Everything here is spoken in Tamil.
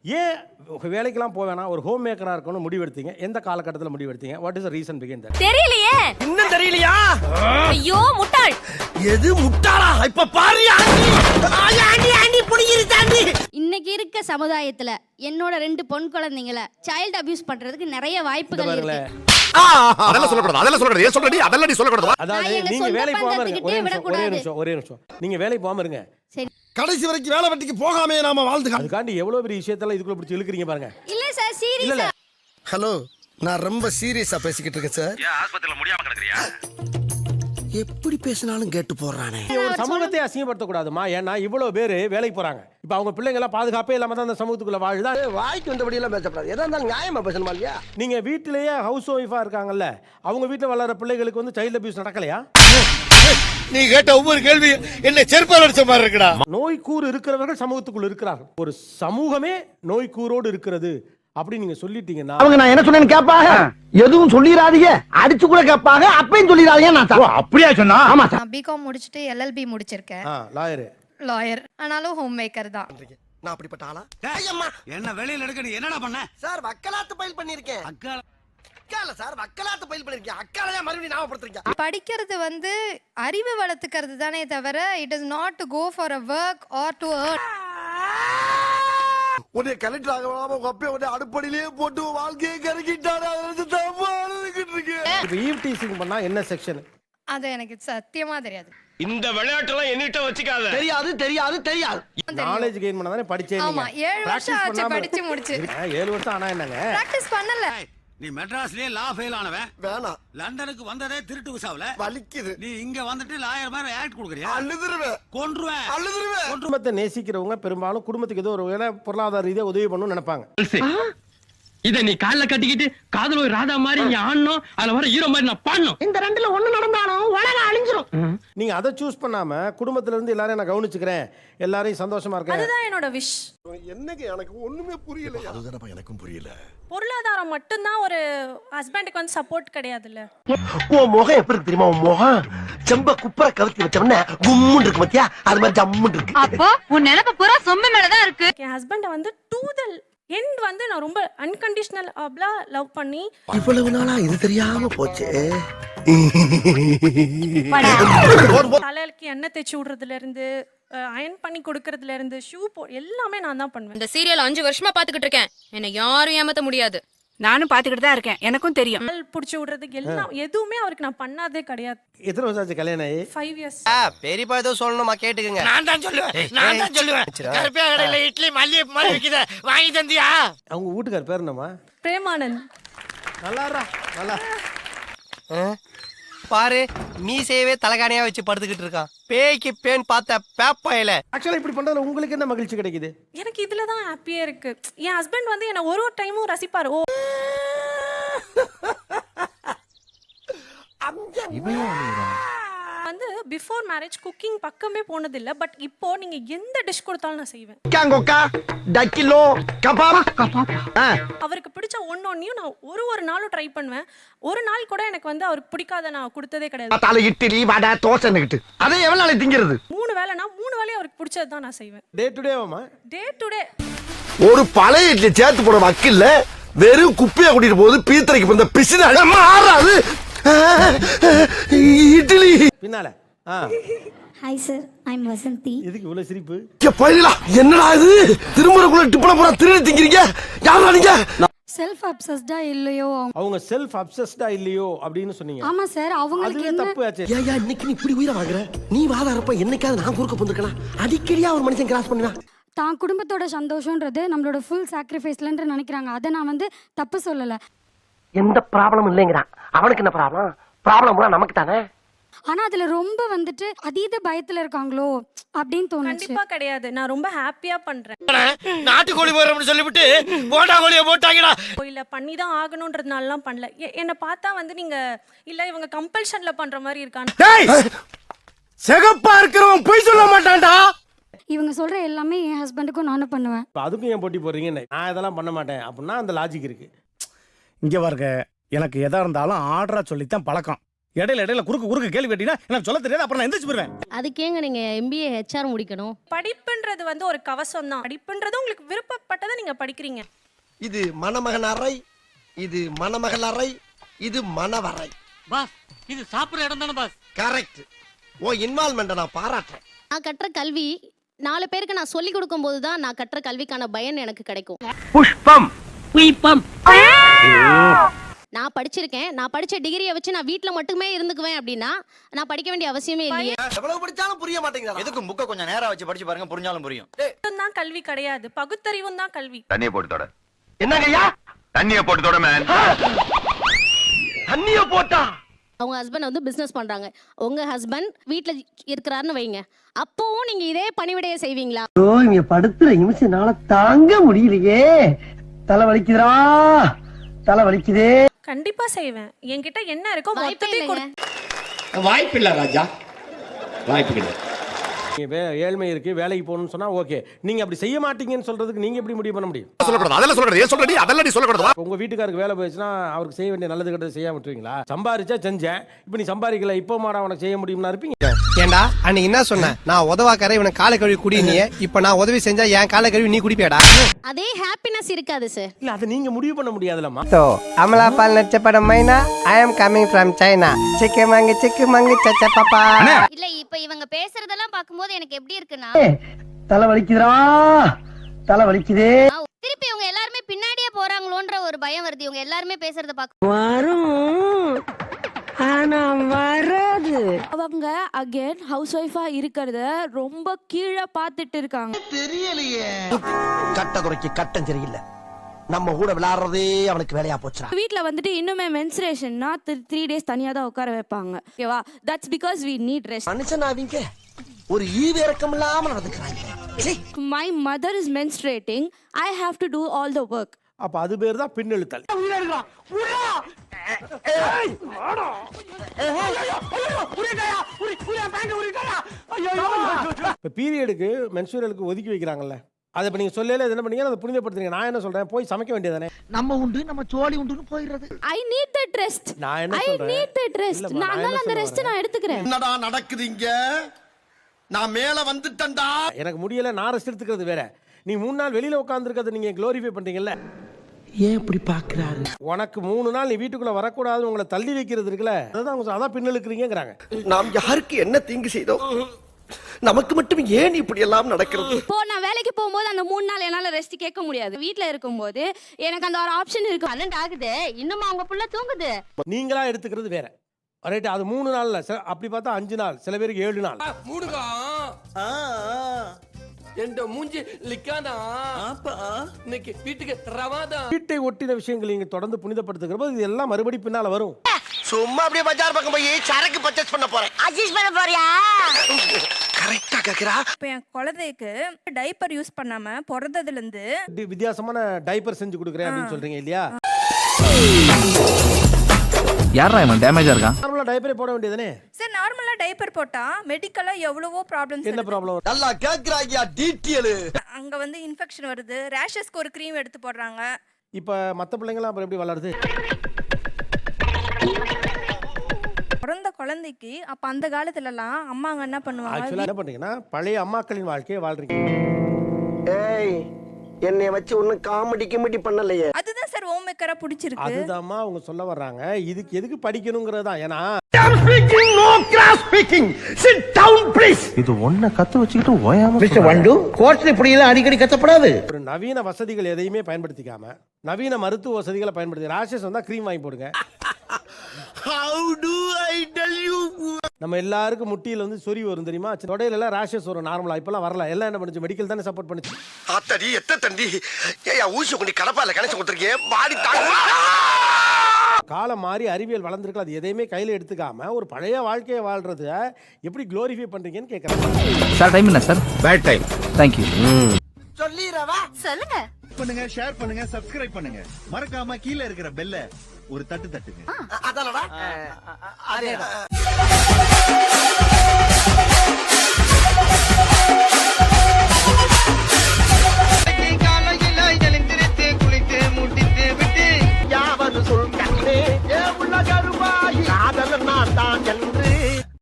ஏன் வேலைக்கெல்லாம் போவேனா ஒரு ஹோம் மேக்கரா இருக்கணும் முடிவெடுத்தீங்க? எந்த காலகட்டத்தில் முடிவெடுத்தீங்க? What is the reason behind that? தெரியலையே. இன்னும் தெரியலையா? ஐயோ முட்டாள். எது முட்டாளா? இப்ப பாரு ஆண்டி ஆண்டி புடிங்கிருச்சாண்டி. இன்னைக்கு இருக்க சமுதாயத்துல என்னோட 2 பொன் குழந்தைங்களை சைல்ட் அபியூஸ் பண்றதுக்கு நிறைய வாய்ப்புகள் இருக்கு. அதெல்லாம் சொல்லக்கூடாது. அதெல்லாம் சொல்லக்கூடாது. ஏன் சொல்றடி? அதெல்லாம் நீ சொல்லக்கூடாது. அதாவது நீங்க வேலைக்கு போகாம இருங்க. ஒரே நிமிஷம். நீங்க வேலைக்கு போகாம இருங்க. சரி. கடைசி வரைக்கும் வேலை வெட்டிக்கு போகாமே நாம வாழ்ந்துக்கலாம். அதுக்காண்டி எவ்வளவு பெரிய விஷயத்தெல்லாம் இதுக்குள்ள பிடிச்சி இழுக்கிறீங்க பாருங்க. இல்ல சார் சீரியஸா. ஹலோ, நான் ரொம்ப சீரியஸா பேசிக்கிட்டு இருக்கேன் சார். ஏன் ஆஸ்பத்திரியில முடியாம கிடக்குறியா? எப்படி பேசினாலும் கேட்டு போறானே. ஒரு சமூகத்தை அசிங்கப்படுத்த கூடாதுமா. ஏன்னா இவ்வளவு பேரு வேலைக்கு போறாங்க. இப்ப அவங்க பிள்ளைங்க எல்லாம் பாதுகாப்பே இல்லாம தான் அந்த சமூகத்துக்குள்ள வாழுதா. வாய்க்கு வந்தபடி எல்லாம் பேசக்கூடாது. எதா இருந்தாலும் நியாயமா பேசணுமா இல்லையா? நீங்க வீட்டிலேயே ஹவுஸ் ஒய்ஃபா இருக்காங்கல்ல, அவங்க வீட்டுல வளர பிள்ளைகளுக்கு வந்து சைல்ட் அபியூஸ் நடக்கலையா? நீ கேட்ட ஒவ்வொரு கேள்வி என்ன செருப்பால் அடிச்ச மாதிரி இருக்குடா. நோய்க்கூறு இருக்கிறவர்கள் சமூகத்துக்குள்ள இருக்கிறார்கள். ஒரு சமூகமே நோய்க்கூறோடு இருக்கிறது அப்படி நீங்க சொல்லிட்டீங்கன்னா அவங்க நான் என்ன சொன்னேன்னு கேட்பாங்க. எதுவும் சொல்லிராதீங்க. அடிச்சு கூட கேட்பாங்க. அப்பயும் சொல்லிராதீங்க. நான் அப்படியே சொன்னா. ஆமா சார். நான் பிகாம் முடிச்சிட்டு எல்எல்பி முடிச்சிருக்கேன். லாயர். ஆனாலும் ஹோம் மேக்கர் தான். நான் அப்படிப்பட்ட ஆளா? என்ன வெளியில எடுக்க நீ என்னடா பண்ண? சார் வக்கலாத்து பைல் பண்ணிருக்கேன். அக்கால சார் வக்கலாத்து பைல் பண்ணிருக்கேன். அக்கால மறுபடியும் ஞாபகப்படுத்துறீங்க. படிக்கிறது வந்து அறிவு வளர்த்துக்கிறது தானே தவிர it is not to go for a work or to earn. உன்னை கலெக்டர் ஆகவாம உங்க அப்பே உன்னை அடுப்படியிலே போட்டு வாழ்க்கையை கறக்கிட்டாரு. அதுல தப்பா இருந்துகிட்டு இருக்கு. இப்ப ஈவ் டீசிங் பண்ணா என்ன செக்ஷன்? அது எனக்கு சத்தியமா தெரியாது. இந்த விளையாட்டெல்லாம் என்னிட்ட வச்சுக்காத. தெரியாது தெரியாது தெரியாது. நாலேஜ் கெயின் பண்ணா தானே படிச்சே நீங்க. ஆமா 7 வருஷம் ஆச்சு படிச்சு முடிச்சு. 7 வருஷம் ஆனா என்னங்க? பிராக்டீஸ் பண்ணல. நீ மெட்ராஸ்லயே லா ஃபெயில் ஆனவன். வேணாம். லண்டனுக்கு வந்ததே திருட்டு விசாவுல. வலிக்குது. நீ இங்க வந்துட்டு லாயர் மாதிரி ஆக்ட் கொடுக்கறியா? அழுதுருவேன். கொன்றுவேன். அழுதுருவேன். குடும்பத்தை நேசிக்கிறவங்க பெரும்பாலும் குடும்பத்துக்கு ஏதோ ஒரு வேலை பொருளாதார ரீதியா உதவி பண்ணணும்னு நினைப்பாங்க. இத நீ கால்ல கட்டிக்கிட்டு காதல் ஒரு ராதா மாதிரி நீ ஆடணும், அதுல வர ஹீரோ மாதிரி நான் பாடணும். இந்த ரெண்டுல ஒண்ணு நடந்தாலும் உலகம் அழிஞ்சிரும். நீங்க அதை சூஸ் பண்ணாம குடும்பத்துல இருந்து எல்லாரையும் நான் கவனிச்சுக்கிறேன், எல்லாரையும் சந்தோஷமா இருக்கேன். அதுதான் என்னோட விஷ். என்னங்க எனக்கு ஒண்ணுமே புரியல. அதுதானப்பா எனக்கும் புரியல. பொருளாதாரம் மட்டும்தான் ஒரு ஹஸ்பண்டுக்கு வந்து சப்போர்ட் கிடையாதுல்ல. உன் முகம் எப்படி இருக்கு தெரியுமா? உன் முகம் செம்ப குப்பரை கவுத்தி வச்சவன கும்முன்னு இருக்கு பாத்தியா? அது மாதிரி ஜம்முன்னு இருக்கு. அப்போ உன் நினைப்பு பூரா சொம்பு மேலதான் இருக்கு. என் ஹஸ்பண்ட வந்து டு தி எண்ட் வந்து நான் ரொம்ப அன்கண்டிஷனல் அப்லா லவ் பண்ணி இவ்வளவு நாளா இது தெரியாம போச்சு. தலைக்கு எண்ணெய் தேய்ச்சி விடுறதுல இருந்து அயன் பண்ணி கொடுக்கறதுல இருந்து ஷூ எல்லாமே நான் தான் பண்ணுவேன். இந்த சீரியல் 5 வருஷமா பாத்துக்கிட்டு இருக்கேன். என்ன யாரும் ஏமாத்த முடியாது. நானும் பாத்துக்கிட்டு தான் இருக்கேன். எனக்கும் தெரியும். புடிச்சு விடுறதுக்கு எல்லாம் எதுவுமே அவருக்கு நான் பண்ணாதே கிடையாது. எத்தனை வருஷம் ஆச்சு கல்யாணம் ஆகி? 5 இயர்ஸ். பெரியப்பா ஏதோ சொல்லணுமா கேட்டுக்கங்க. நான் தான் சொல்லுவேன். கருப்பியா கடையில இட்லி மல்லி மாதிரி விக்குதே, வாங்கி தந்தியா? அவங்க வீட்டுக்கார் பேர் என்னமா? பிரேமானந்த். நல்லா பாரு மீசையவே தலகாணியா வச்சு படுத்துக்கிட்டு இருக்கான். பேய்க்கு பேன் பார்த்த பேப்பாயில. ஆக்சுவலா இப்படி பண்றதுல உங்களுக்கு என்ன மகிழ்ச்சி கிடைக்குது? எனக்கு இதுல தான் ஹாப்பியா இருக்கு. என் ஹஸ்பண்ட் வந்து என்ன ஒரு டைமும் ரசிப்பாரு. ஓ வந்து பிஃபோர் மேரேஜ் குக்கிங் பக்கமே போனது இல்ல. பட் இப்போ நீங்க எந்த டிஷ் கொடுத்தாலும் நான் செய்வேன். அவருக்கு பிடிச்ச ஒன்னொன்னையும் நான் ஒரு நாளும் ட்ரை பண்ணுவேன். ஒரு நாள் கூட எனக்கு வந்து அவருக்கு பிடிக்காத நான் கொடுத்ததே கிடையாது. இட்லி வடை தோசைன்னு அதை எவ்வளவு நாளைக்கு திங்கிறது? 3 வேளைனா 3 வேளையும் அவருக்கு பிடிச்சது தான் நான் செய்வேன். டே டு டேவாமா? Day to day. ஒரு பழைய இட்லி சேர்த்து போட வக்கில்ல, வெறும் குப்பையா கூட்டிட்டு போகுது. பீத்தரைக்கு வந்த பிசின மாறாது இட்லி பின்னால. ஹாய் சார், ஐ அம் வசந்தி. இதுக்கு இவ்வளவு சிரிப்பு? என்னடா இது? திருமுறைக்குள்ள டிப்பன போற திருடி திங்கிறீங்க. யாரா நீங்க? செல்ஃப் அப்சஸ்டா இல்லையோ? அவங்க செல்ஃப் அப்சஸ்டா இல்லையோ அப்படின்னு சொன்னீங்க. ஆமா சார், அவங்களுக்கு என்ன தப்பு ஆச்சு? ஏயா இன்னைக்கு நீ இப்படி உயிரை வாங்குற? நீ வாதாரப்ப என்னைக்காவது நான் குறுக்க போந்துக்கலாம். அடிக்கடியா ஒரு மனுஷன் கிராஸ் பண்ணுவா. தான் குடும்பத்தோட சந்தோஷம்ன்றது நம்மளோட ஃபுல் சாக்ரிஃபைஸ்லன்ற நினைக்கிறாங்க. அதை நான் வந்து தப்பு சொல்லல. எந்த ப்ராப்ளமும் இல்லைங்கிறான். அவனுக்கு என்ன ப்ராப்ளம்? ப்ராப்ளம் நமக்கு தானே. ஆனா அதுல ரொம்ப வந்துட்டு அதீத பயத்துல இருக்காங்களோ அப்படின்னு தோணுச்சு. கண்டிப்பா கிடையாது. நான் ரொம்ப ஹாப்பியா பண்றேன். நாட்டுக்கோழி போறோம்னு சொல்லிவிட்டு போட்டா கோழியை போட்டாங்கடா. இல்ல பண்ணி தான் ஆகணும்ன்றதுனாலலாம் பண்ணல. என்ன பார்த்தா வந்து நீங்க இல்ல இவங்க கம்பல்ஷன்ல பண்ற மாதிரி இருக்காங்க. சிகப்பா இருக்கிறவன் போய் சொல்ல மாட்டான்டா. இவங்க சொல்ற எல்லாமே என் ஹஸ்பண்டுக்கும் நானும் பண்ணுவேன். அதுக்கும் ஏன் போட்டி போடுறீங்க? நான் இதெல்லாம் பண்ண மாட்டேன் அப்படின்னா அந்த லாஜிக் இருக்கு. இங்க பாருங்க, எனக்கு எதா இருந்தாலும் ஆர்டரா சொல்லித்தான் பழக்கம். இடையில குறுக்கு கேள்வி கேட்டீங்கன்னா எனக்கு சொல்ல தெரியாது, அப்புறம் நான் எந்திரிச்சு போயிருவேன். அதுக்கேங்க நீங்க MBA HR முடிக்கணும். படிப்புன்றது வந்து ஒரு கவசம் தான். படிப்புன்றது உங்களுக்கு விருப்பப்பட்டதை நீங்க படிக்கிறீங்க. இது மணமகன் அறை, இது மணமகள் அறை, இது மணவரை. பாஸ் இது சாப்பிடுற இடம் தானே பாஸ்? கரெக்ட். ஓ இன்வால்மெண்ட்டை நான் பாராட்டுறேன். நான் கற்ற கல்வி 4 பேருக்கு நான் சொல்லி கொடுக்கும் போது தான் நான் கற்ற கல்விக்கான பயன் எனக்கு கிடைக்கும். புஷ்பம் புஷ்பம். நான் படிச்சிருக்கேன். நான் படிச்ச டிகிரியை வச்சு நான் வீட்ல மட்டுமே இருந்துக்குவேன் அப்படின்னா நான் படிக்க வேண்டிய அவசியமே இல்லையே. எவ்வளவு படிச்சாலும் புரிய மாட்டேங்குதா? எதுக்கு புக்க கொஞ்சம் நேரா வச்சு படிச்சு பாருங்க, புரிஞ்சாலும் புரியும். தான் கல்வி கிடையாது, பகுத்தறிவும் தான் கல்வி. தண்ணியை போட்டு தொட. என்னங்கய்யா? தண்ணியை போட்டு தொட மேன். தண்ணிய போட்டா அவங்க ஹஸ்பண்ட் வந்து பிசினஸ் பண்றாங்க. உங்க ஹஸ்பண்ட் வீட்ல இருக்கிறாருன்னு வைங்க, அப்பவும் நீங்க இதே பணிவிடையை செய்வீங்களா? ஓ இங்க படுத்துற நிமிஷம்னால தாங்க முடியலையே, தலை வலிக்குதுடா, தலை வலிக்குதே. கண்டிப்பா செய்வேன். என்கிட்ட என்ன இருக்கோ மொத்தத்தையும் கொடு. வாய்ப்பு இல்ல ராஜா, வாய்ப்பு கிடையாது. ஏழ்மை இருக்கு, வேலைக்கு போகணும்னு சொன்னா ஓகே. நீங்க அப்படி செய்ய மாட்டீங்கன்னு சொல்றதுக்கு நீங்க எப்படி முடிவு பண்ண முடியும்? சொல்லக்கூடாது, அதெல்லாம் சொல்லக்கூடாது. ஏன் சொல்றடி? அதெல்லாம் நீ சொல்லக்கூடாது. உங்க வீட்டுக்காருக்கு வேலை போயிடுச்சுன்னா அவருக்கு செய்ய வேண்டிய நல்லது கெட்டது செய்யாம விட்டுருவீங்களா? சம்பாரிச்சா செஞ்சேன், இப்போ நீ சம்பாதிக்கல, இப்போ மாடா உனக்கு செய்ய முடியும்னா இருப்பீங்க. ஏண்டா அன்னைக்கு என்ன சொன்ன? நான் உதவாக்கார இவனை காலை கழுவி குடி, நீ இப்ப நான் உதவி செஞ்சா என் காலை கழுவி நீ குடிப்பேடா? அதே ஹாப்பினஸ் இருக்காது சார். இல்ல அதை நீங்க முடிவு பண்ண முடியாதுலம்மா. So, அமலா பால் நடிச்ச படம் மைனா, I am coming from China. சிக்கு மங்கி சச்ச பாப்பா. இல்ல இப்ப இவங்க பேசுறதெல்லாம் பாக்கும்போது எனக்கு எப்படி இருக்குன்னா, தலை வலிக்குதுடா, தலை வலிக்குதே. திருப்பி இவங்க எல்லாருமே பின்னாடியே போறாங்களோன்ற ஒரு பயம் வருது. இவங்க எல்லாருமே பேசுறத பாக்க அவங்க அகைன் ஹவுஸ் ஒய்ஃபா இருக்கிறத ரொம்ப கீழே பார்த்துட்டு இருக்காங்க. தெரியலையே. கட்டதுரைக்கு கட்டம் சரியில்லை, நம்ம கூட விளையாடுறதே அவனுக்கு வேலையா போச்சுடா. வீட்ல வந்துட்டு இன்னுமே மென்சுரேஷன்னா 3 டேஸ் தனியா தான் உட்கார வைப்பாங்க. ஓகேவா? That's because we need rest. மனுஷன் அவங்க ஒரு ஈவிரக்கம் இல்லாம நடந்துக்கிறாங்க. My mother is menstruating. I have to do all the work. அப்ப அது பேர் தான் பின்னெழுத்தல். இப்ப பீரியடுக்கு மென்சுரலுக்கு ஒதுக்கி வைக்கிறாங்கல்ல, அதை இப்ப நீங்க சொல்லல என்ன பண்ணீங்க? அதை புரிதப்படுத்துறீங்க. நான் என்ன சொல்றேன், போய் சமைக்க வேண்டியதானே. நம்ம உண்டு நம்ம சோழி உண்டுன்னு போயிடுறது. I need that rest. நான் என்ன I சொல்றேன்? need that rest. இல்லம்மா, நான் என்ன அந்த சொல்ல ரெஸ்ட் நான் எடுத்துக்கிறேன். என்னடா நடக்குது இங்க? நான் மேல வந்துட்டேன்டா. எனக்கு முடியல, நான் ரெஸ்ட் எடுத்துக்கிறது வேற. நீ 3 நாள் வெளியில உட்கார்ந்துருக்கிறத நீங்க க்ளோரிஃபை பண்றீங்கல்ல. ஏன் இப்படி பாக்குறாரு? உனக்கு 3 நாள் நீ வீட்டுக்குள்ள வரக்கூடாதுன்னு உங்களை தள்ளி வைக்கிறது இருக்குல்ல, அதான் பின்னெழுக்கிறீங்கிறாங்க. நாம் யாருக்கு என்ன தீங்கு செய்தோம்? நமக்கு மட்டும் ஏன் இப்படி எல்லாம் நடக்கிறது? இப்போ நான் வேலைக்கு போகும்போது அந்த 3 நாள் என்னால ரெஸ்ட் கேட்க முடியாது. வீட்ல இருக்கும்போது எனக்கு அந்த ஒரு ஆப்ஷன் இருக்கு. 12 ஆகுது, இன்னும் அவங்க புள்ள தூங்குது. நீங்களா எடுத்துக்கிறது வேற. ரைட், அது 3 நாள்ல அப்படி பார்த்தா 5 நாள், சில பேருக்கு 7 நாள். வீட்டை ஒட்டின விஷயங்கள் நீங்க தொடர்ந்து புனிதப்படுத்துகிற போது இது எல்லாம் மறுபடி பின்னால வரும். சும்மா அப்படியே பஜார் பக்கம் போய் சரக்கு பர்ச்சேஸ் பண்ண போறேன். அட்ஜஸ்ட் பண்ண போறியா? கரெக்டா கேக்குறா. இப்போ என் குழந்தைக்கு டைப்பர் யூஸ் பண்ணாம பிறந்ததுல இருந்து வித்தியாசமான டைப்பர் செஞ்சு கொடுக்குறேன் அப்படின்னு சொல்றீங்க இல்லையா? யாரா இவன் டேமேஜா இருக்கான்? நார்மலா டைப்பரே போட வேண்டியதானே. சார் நார்மலா டைப்பர் போட்டா மெடிக்கலா எவ்வளவோ ப்ராப்ளம்ஸ். என்ன ப்ராப்ளம்? நல்லா கேக்குறாங்க டீட்டெயில். அங்க வந்து இன்ஃபெக்ஷன் வருது, ரேஷஸ்க்கு ஒரு க்ரீம் எடுத்து போடுறாங்க. இப்ப மத்த பிள்ளைங்கலாம் அப்புறம் எப்படி வளருது? பிறந்த குழந்தைக்கு அப்ப அந்த காலத்துல எல்லாம் அம்மாங்க என்ன பண்ணுவாங்க? ஆக்சுவலா என்ன பண்றீங்கன்னா பழைய அம்மாக்களின் வாழ்க்கையை வாழ்றீங்க. ஏய் என்னை வச்சு ஒன்னும் காமெடி பண்ணலையே. அதுதான் சார் ஹோம் மேக்கரா பிடிச்சிருக்கு. அதுதான்மா அவங்க சொல்ல வர்றாங்க. இதுக்கு எதுக்கு படிக்கணுங்கிறது தான். ஏன்னா இது ஒன்ன கத்து வச்சுக்கிட்டு ஓயாம மிஸ்டர் வண்டு கோர்ட்ல இப்படி எல்லாம் அடிக்கடி கத்தப்படாது. ஒரு நவீன வசதிகள் எதையுமே பயன்படுத்திக்காம நவீன மருத்துவ வசதிகளை பயன்படுத்தி ராஷஸ் வந்தா க்ரீம் வாங்கி போடுங்க. How do I tell you? நம்ம எல்லாருக்கும் முட்டியில வந்து சொறி வரும் தெரியுமா? தொடையில எல்லாம் ராஷஸ் வரும் நார்மலா. இப்பெல்லாம் வரல. எல்லாம் என்ன பண்ணுச்சு? மெடிக்கல் தானே சப்போர்ட் பண்ணுச்சு. ஆத்தடி எத்த தண்டி ஏயா ஊசி கொண்டு கடப்பால கணேச கொடுத்துருக்கே பாடி தாங்க. காலம் மாறி அறிவியல் வளர்ந்துருக்கு. அது எதையுமே கையில எடுத்துக்காம ஒரு பழைய வாழ்க்கையை வாழ்றது எப்படி க்ளோரிஃபை பண்றீங்கன்னு கேக்குறேன். சார் டைம் என்ன sir? Bad time. Thank you. சொல்லிரவா? சொல்லுங்க. பண்ணுங்க, ஷேர் பண்ணுங்க, சப்ஸ்கிரைப் பண்ணுங்க. மறக்காம கீழ இருக்கிற பெல்ல ஒரு தட்டு தட்டுங்க. அதலடா. அதே